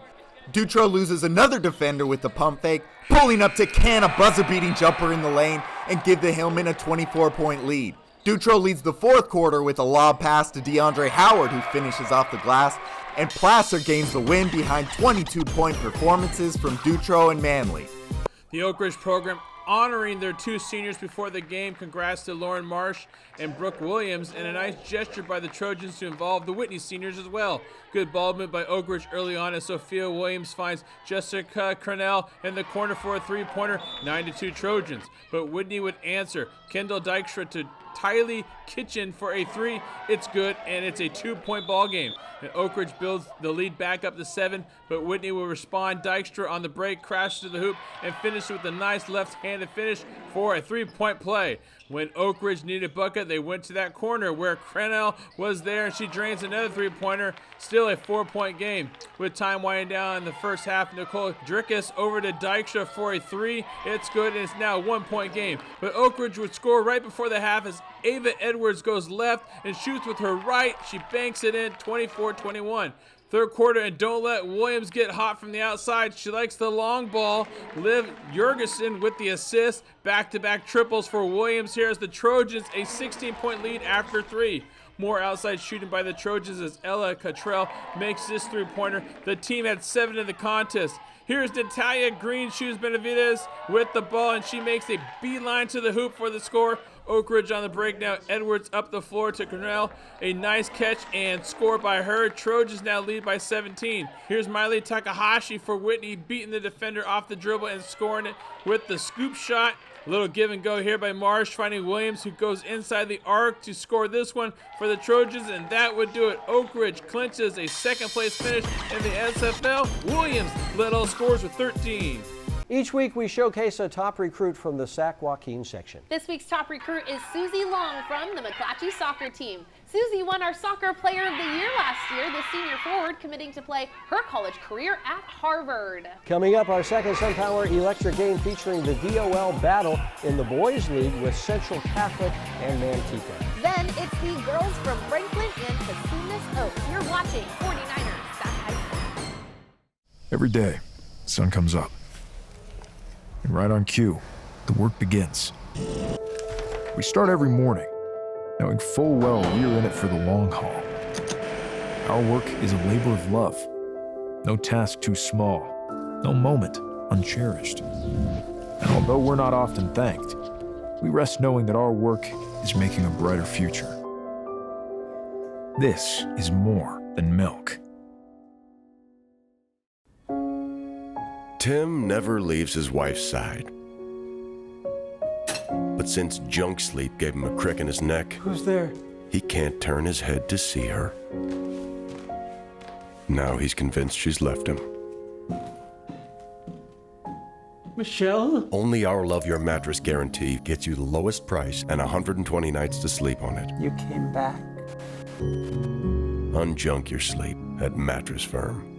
Dutro loses another defender with the pump fake, pulling up to can a buzzer-beating jumper in the lane and give the Hillmen a 24-point lead. Dutro leads the fourth quarter with a lob pass to DeAndre Howard, who finishes off the glass, and Placer gains the win behind 22-point performances from Dutro and Manley. The Oak Ridge program honoring their two seniors before the game. Congrats to Lauren Marsh and Brooke Williams, and a nice gesture by the Trojans to involve the Whitney seniors as well. Good ball movement by Oak Ridge early on as Sophia Williams finds Jessica Cornell in the corner for a three-pointer, 9-2 Trojans. But Whitney would answer. Kendall Dykstra to Tylee Kitchen for a three. It's good, and it's a 2-point ball game. And Oak Ridge builds the lead back up to 7, but Whitney will respond. Dykstra on the break, crashes to the hoop, and finishes with a nice left-handed finish for a 3-point play. When Oak Ridge needed a bucket, they went to that corner where Crenell was there, and she drains another 3-pointer. Still a 4-point game. With time winding down in the first half, Nicole Drickus over to Dykstra for a 3. It's good, and it's now a 1-point game. But Oak Ridge would score right before the half as Ava Edwards goes left and shoots with her right. She banks it in, 24-21. Third quarter, and don't let Williams get hot from the outside. She likes the long ball. Liv Jurgensen with the assist. Back-to-back triples for Williams here as the Trojans a 16-point lead after 3. More outside shooting by the Trojans as Ella Cottrell makes this 3-pointer. The team had 7 in the contest. Here's Natalia Green Shoes Benavides with the ball, and she makes a beeline to the hoop for the score. Oak Ridge on the break now. Edwards up the floor to Cornell. A nice catch and score by her. Trojans now lead by 17. Here's Miley Takahashi for Whitney, beating the defender off the dribble and scoring it with the scoop shot. A little give and go here by Marsh, finding Williams, who goes inside the arc to score this one for the Trojans, and that would do it. Oak Ridge clinches a second-place finish in the SFL. Williams led all scores with 13. Each week we showcase a top recruit from the Sac-Joaquin section. This week's top recruit is Susie Long from the McClatchy soccer team. Susie won our Soccer Player of the Year last year, the senior forward committing to play her college career at Harvard. Coming up, our second SunPower Electric game featuring the DOL battle in the Boys League with Central Catholic and Manteca. Then it's the girls from Franklin and Casinas Oaks. You're watching 49ers Sac-Hi. Every day, the sun comes up. And right on cue, the work begins. We start every morning, knowing full well we're in it for the long haul. Our work is a labor of love. No task too small, no moment uncherished. And although we're not often thanked, we rest knowing that our work is making a brighter future. This is more than milk. Tim never leaves his wife's side. But since junk sleep gave him a crick in his neck, who's there? He can't turn his head to see her. Now he's convinced she's left him. Michelle? Only our Love Your Mattress guarantee gets you the lowest price and 120 nights to sleep on it. You came back. Unjunk your sleep at Mattress Firm.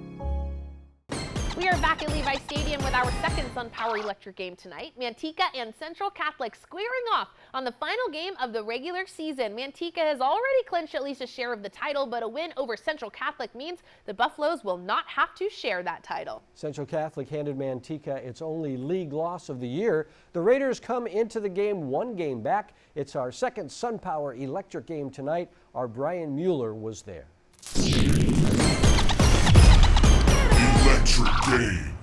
We are back at Levi Stadium with our second SunPower Electric game tonight. Manteca and Central Catholic squaring off on the final game of the regular season. Manteca has already clinched at least a share of the title, but a win over Central Catholic means the Buffaloes will not have to share that title. Central Catholic handed Manteca its only league loss of the year. The Raiders come into the game 1 game back. It's our second SunPower Electric game tonight. Our Brian Mueller was there. Electric game.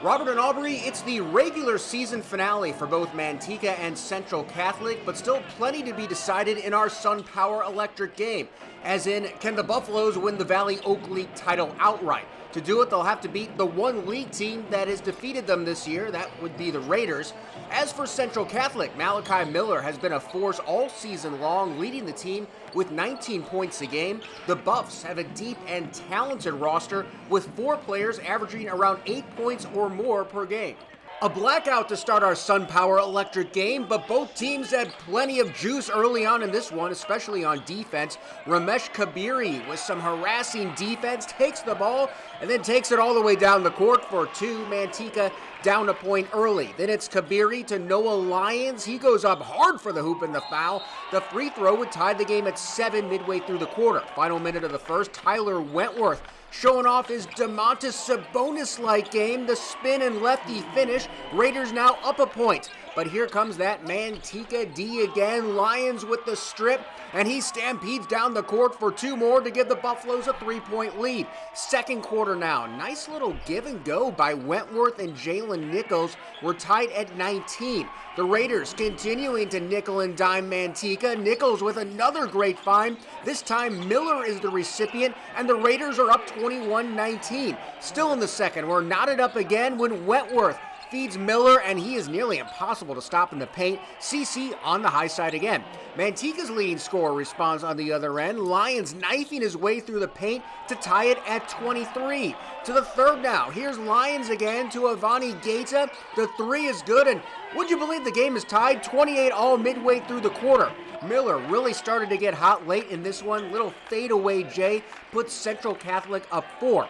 Robert and Aubrey, it's the regular season finale for both Manteca and Central Catholic, but still plenty to be decided in our SunPower Electric game. As in, can the Buffaloes win the Valley Oak League title outright? To do it, they'll have to beat the one league team that has defeated them this year. That would be the Raiders. As for Central Catholic, Malachi Miller has been a force all season long, leading the team with 19 points a game. The Buffs have a deep and talented roster with 4 players averaging around 8 points or more per game. A blackout to start our SunPower Electric game, but both teams had plenty of juice early on in this one, especially on defense. Ramesh Kabiri, with some harassing defense, takes the ball and then takes it all the way down the court for 2. Manteca down a point early. Then it's Kabiri to Noah Lyons. He goes up hard for the hoop and the foul. The free throw would tie the game at 7 midway through the quarter. Final minute of the first, Tyler Wentworth showing off his Domantas Sabonis-like game, the spin and lefty finish. Raiders now up a point. But here comes that Manteca D again. Lions with the strip, and he stampedes down the court for 2 more to give the Buffaloes a 3-point lead. Second quarter now. Nice little give and go by Wentworth and Jalen Nichols. We're tied at 19. The Raiders continuing to nickel and dime Manteca. Nichols with another great find. This time Miller is the recipient, and the Raiders are up 21-19. Still in the second, we're knotted up again when Wentworth feeds Miller, and he is nearly impossible to stop in the paint. CC on the high side again. Manteca's leading scorer responds on the other end. Lyons knifing his way through the paint to tie it at 23. To the third now. Here's Lyons again to Avani Gaeta. The 3 is good, and would you believe the game is tied 28 all midway through the quarter. Miller really started to get hot late in this one. Little fadeaway J puts Central Catholic up 4.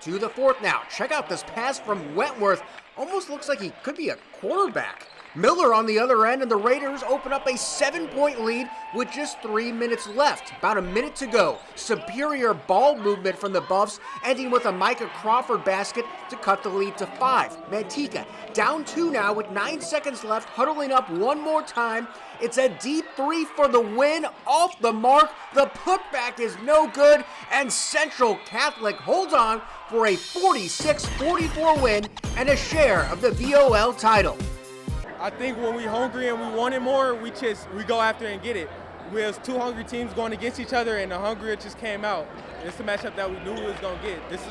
To the fourth now. Check out this pass from Wentworth. Almost looks like he could be a quarterback. Miller on the other end, and the Raiders open up a 7-point lead with just 3 minutes left. About a minute to go. Superior ball movement from the Buffs, ending with a Micah Crawford basket to cut the lead to 5. Manteca down 2 now with 9 seconds left, huddling up one more time. It's a deep 3 for the win, off the mark. The putback is no good, and Central Catholic holds on for a 46-44 win and a share of the VOL title. I think when we're hungry and we want it more, we go after it and get it. We was 2 hungry teams going against each other, and the hunger just came out. It's the matchup that we knew we was going to get. This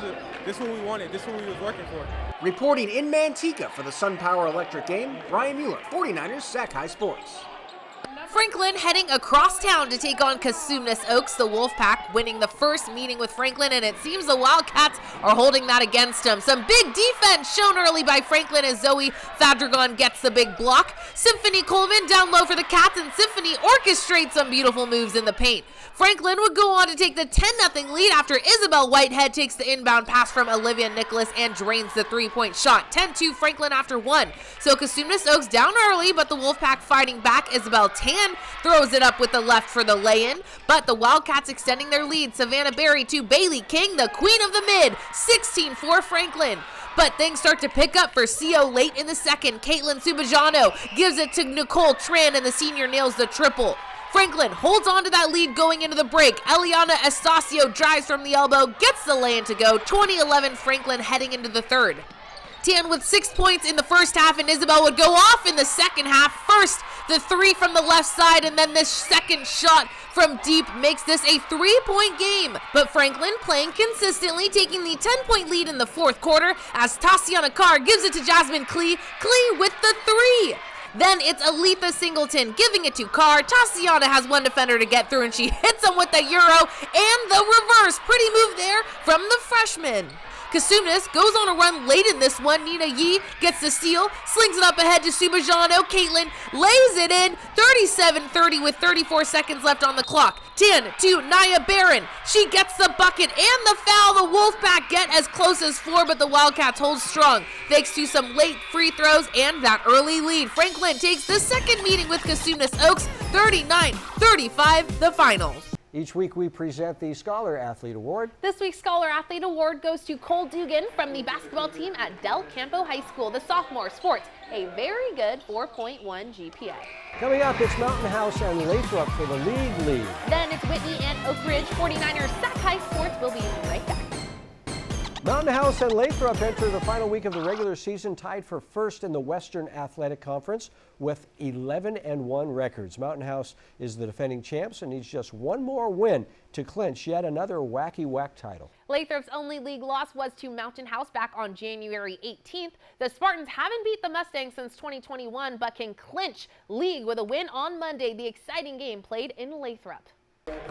is what we wanted. This is what we was working for. Reporting in Manteca for the SunPower Electric game, Ryan Mueller, 49ers Sac-Hi Sports. Franklin heading across town to take on Cosumnes Oaks, the Wolfpack, winning the first meeting with Franklin, and it seems the Wildcats are holding that against them. Some big defense shown early by Franklin as Zoe Fadragon gets the big block. Symphony Coleman down low for the Cats, and Symphony orchestrates some beautiful moves in the paint. Franklin would go on to take the 10-0 lead after Isabel Whitehead takes the inbound pass from Olivia Nicholas and drains the 3-point shot. 10-2 Franklin after 1. So Cosumnes Oaks down early, but the Wolfpack fighting back. Isabel Tan throws it up with the left for the lay-in, but the Wildcats extending their lead. Savannah Berry to Bailey King, the queen of the mid. 16-4 Franklin. But things start to pick up for CO late in the second. Caitlin Subajano gives it to Nicole Tran, and the senior nails the triple. Franklin holds on to that lead going into the break. Eliana Estacio drives from the elbow, gets the lay-in to go. 20-11 Franklin heading into the third. Tan with 6 points in the first half, and Isabel would go off in the second half. First, the 3 from the left side, and then this second shot from deep makes this a 3-point game. But Franklin playing consistently, taking the 10-point lead in the fourth quarter as Tatiana Carr gives it to Jasmine Klee. Klee with the 3. Then it's Aletha Singleton giving it to Carr. Tatiana has one defender to get through, and she hits him with the Euro and the reverse. Pretty move there from the freshman. Cosumnes goes on a run late in this one. Nina Yee gets the steal, slings it up ahead to Subajano. Caitlin lays it in, 37-30 with 34 seconds left on the clock. 10 to Nia Barron. She gets the bucket and the foul. The Wolfpack get as close as 4, but the Wildcats hold strong thanks to some late free throws and that early lead. Franklin takes the second meeting with Cosumnes Oaks, 39-35 the final. Each week we present the Scholar Athlete Award. This week's Scholar Athlete Award goes to Cole Dugan from the basketball team at Del Campo High School. The sophomore sports a very good 4.1 GPA. Coming up, it's Mountain House and Lathrop for the league lead. Then it's Whitney and Oak Ridge. 49ers Sac-Hi Sports will be right back. Mountain House and Lathrop enter the final week of the regular season tied for first in the Western Athletic Conference with 11-1 records. Mountain House is the defending champs and needs just one more win to clinch yet another Wacky Whack title. Lathrop's only league loss was to Mountain House back on January 18th. The Spartans haven't beat the Mustangs since 2021 but can clinch league with a win on Monday. The exciting game played in Lathrop.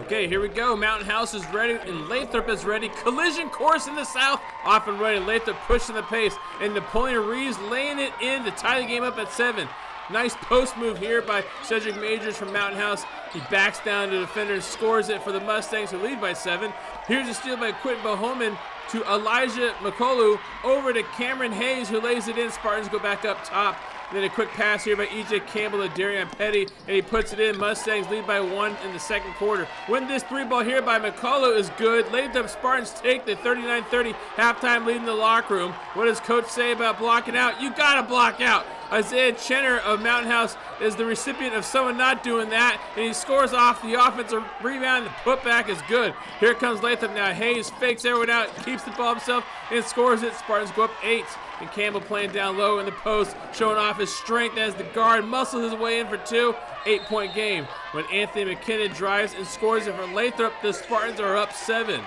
Okay, here we go. Mountain House is ready and Lathrop is ready. Collision course in the south. Off and running. Lathrop pushing the pace. And Napoleon Reeves laying it in to tie the game up at 7. Nice post move here by Cedric Majors from Mountain House. He backs down to the defender and scores it for the Mustangs who lead by 7. Here's a steal by Quentin Bohoman to Elijah McCullough over to Cameron Hayes who lays it in. Spartans go back up top. Then a quick pass here by E.J. Campbell to Darian Petty, and he puts it in. Mustangs lead by 1 in the second quarter. When this 3-ball here by McCullough is good, Lathrop Spartans take the 39-30 halftime lead in the locker room. What does coach say about blocking out? You gotta block out. Isaiah Chenner of Mountain House is the recipient of someone not doing that, and he scores off the offensive rebound. The putback is good. Here comes Lathrop now. Hayes fakes everyone out, keeps the ball himself, and scores it. Spartans go up 8. And Campbell playing down low in the post, showing off his strength as the guard muscles his way in for 2. 8-point game. When Anthony McKinnon drives and scores it for Lathrop, the Spartans are up 7.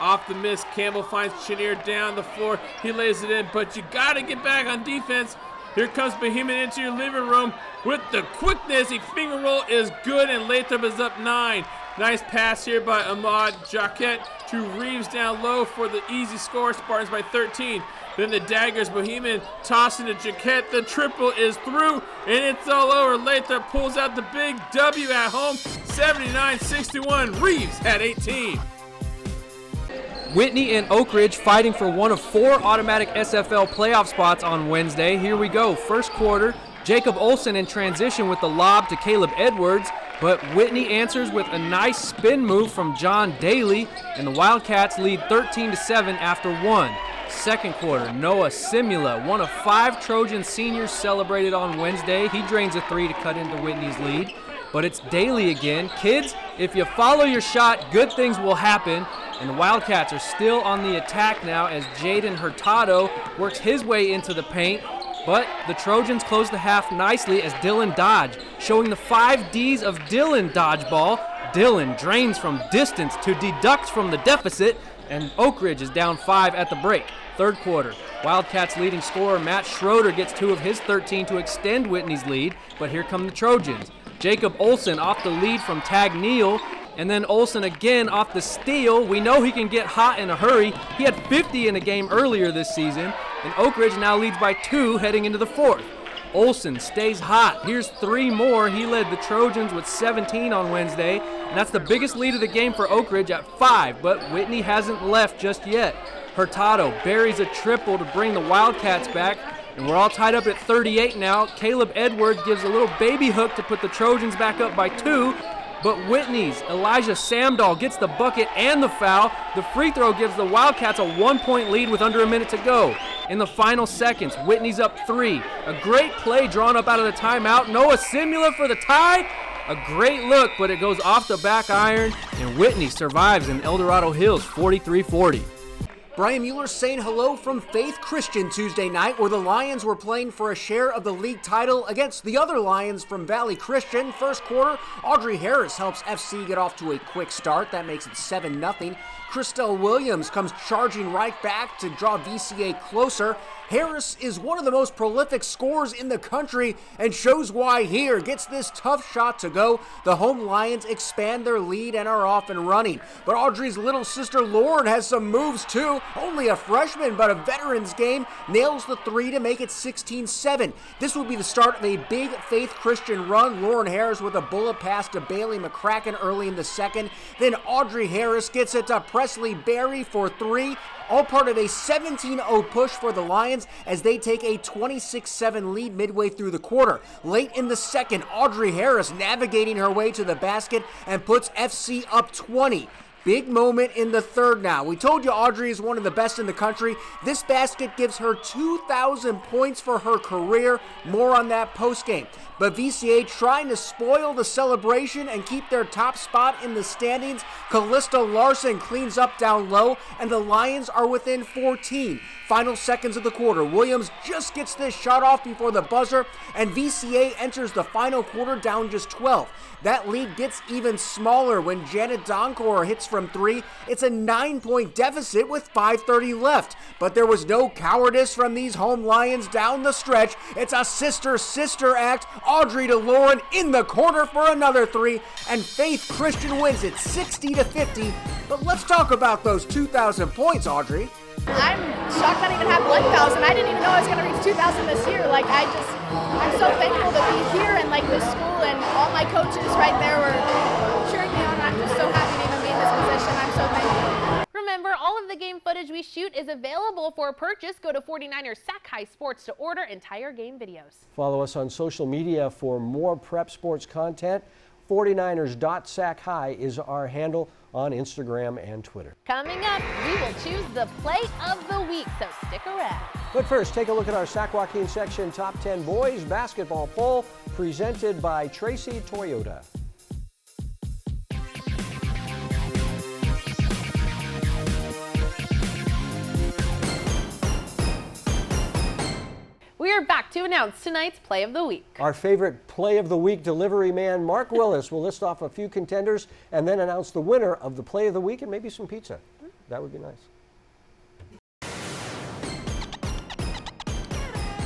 Off the miss, Campbell finds Chenier down the floor. He lays it in, but you got to get back on defense. Here comes Behemoth into your living room with the quickness. A finger roll is good, and Lathrop is up 9. Nice pass here by Ahmad Jaquette to Reeves down low for the easy score. Spartans by 13. Then the daggers, Bohemian tossing to Jaquette. The triple is through, and it's all over. Lathrop pulls out the big W at home, 79-61. Reeves at 18. Whitney and Oak Ridge fighting for one of 4 automatic SFL playoff spots on Wednesday. Here we go. First quarter, Jacob Olson in transition with the lob to Caleb Edwards, but Whitney answers with a nice spin move from John Daly, and the Wildcats lead 13-7 after 1. Second quarter, Noah Simula, one of 5 Trojan seniors celebrated on Wednesday. He drains a 3 to cut into Whitney's lead, but it's Daly again. Kids, if you follow your shot, good things will happen. And the Wildcats are still on the attack now as Jaden Hurtado works his way into the paint. But the Trojans close the half nicely as Dylan Dodge, showing the 5 Ds of Dylan dodgeball. Dylan drains from distance to deducts from the deficit, and Oak Ridge is down 5 at the break. Third quarter, Wildcats leading scorer Matt Schroeder gets 2 of his 13 to extend Whitney's lead, but here come the Trojans. Jacob Olson off the lead from Tag Neal, and then Olson again off the steal. We know he can get hot in a hurry. He had 50 in a game earlier this season, and Oak Ridge now leads by 2 heading into the fourth. Olson stays hot. Here's 3 more. He led the Trojans with 17 on Wednesday, and that's the biggest lead of the game for Oak Ridge at 5, but Whitney hasn't left just yet. Hurtado buries a triple to bring the Wildcats back, and we're all tied up at 38 now. Caleb Edwards gives a little baby hook to put the Trojans back up by 2, but Whitney's Elijah Samdahl gets the bucket and the foul. The free throw gives the Wildcats a 1-point lead with under a minute to go. In the final seconds, Whitney's up 3. A great play drawn up out of the timeout. Noah Simula for the tie. A great look, but it goes off the back iron, and Whitney survives in El Dorado Hills 43-40. Brian Mueller saying hello from Faith Christian Tuesday night, where the Lions were playing for a share of the league title against the other Lions from Valley Christian. First quarter, Audrey Harris helps FC get off to a quick start. That makes it 7-0. Christelle Williams comes charging right back to draw VCA closer. Harris is one of the most prolific scorers in the country and shows why here. Gets this tough shot to go. The home Lions expand their lead and are off and running. But Audrey's little sister Lauren has some moves too. Only a freshman, but a veterans game. Nails the 3 to make it 16-7. This will be the start of a big Faith Christian run. Lauren Harris with a bullet pass to Bailey McCracken early in the second. Then Audrey Harris gets it to Presley Berry for 3. All part of a 17-0 push for the Lions as they take a 26-7 lead midway through the quarter. Late in the second, Audrey Harris navigating her way to the basket and puts FC up 20. Big moment in the third now. We told you Audrey is one of the best in the country. This basket gives her 2,000 points for her career. More on that postgame. But VCA trying to spoil the celebration and keep their top spot in the standings. Callista Larson cleans up down low, and the Lions are within 14. Final seconds of the quarter. Williams just gets this shot off before the buzzer, and VCA enters the final quarter down just 12. That lead gets even smaller when Janet Donkor hits from 3. It's a 9-point deficit with 5:30 left. But there was no cowardice from these home Lions down the stretch. It's a sister act. Audrey to Lauren in the corner for another 3, and Faith Christian wins it 60-50. But let's talk about those 2,000 points, Audrey. I'm shocked I didn't even have 1,000. I didn't even know I was going to reach 2,000 this year. I'm so thankful to be here and this school, and all my coaches right there were cheering me on. I'm just so happy to even be in this position. I'm so thankful. Remember, all of the game footage we shoot is available for purchase. Go to 49ers Sac-Hi Sports to order entire game videos. Follow us on social media for more prep sports content. 49ers.Sac-Hi is our handle on Instagram and Twitter. Coming up, we will choose the play of the week, so stick around. But first, take a look at our Sac Joaquin section top 10 boys basketball poll presented by Tracy Toyota. We are back to announce tonight's play of the week. Our favorite play of the week delivery man, Mark Willis, will list off a few contenders and then announce the winner of the play of the week and maybe some pizza. That would be nice.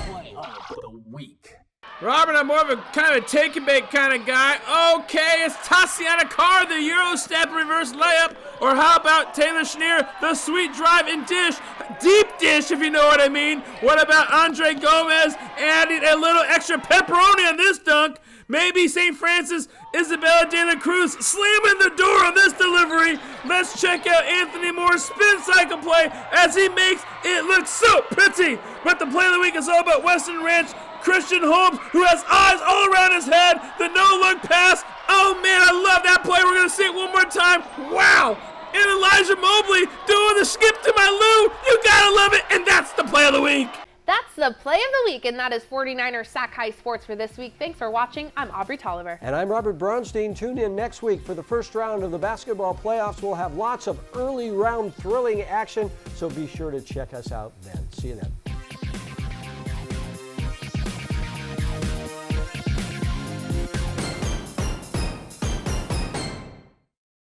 Play of the week. Robert, I'm more of a kind of take and bake kind of guy. Okay, it's Tatiana Carr, the Euro step reverse layup. Or how about Taylor Schneer, the sweet drive and dish, deep dish if you know what I mean. What about Andre Gomez adding a little extra pepperoni on this dunk? Maybe St. Francis Isabella de la Cruz slamming the door on this delivery. Let's check out Anthony Moore's spin cycle play as he makes it look so pretty. But the play of the week is all about Western Ranch Christian Holmes, who has eyes all around his head. The no-look pass. Oh, man, I love that play. We're going to see it one more time. Wow. And Elijah Mobley doing the skip to my Lou. You got to love it. And that's the play of the week. That's the play of the week, and that is 49ers Sac-Hi Sports for this week. Thanks for watching. I'm Aubrey Tolliver. And I'm Robert Braunstein. Tune in next week for the first round of the basketball playoffs. We'll have lots of early round thrilling action, so be sure to check us out then. See you then.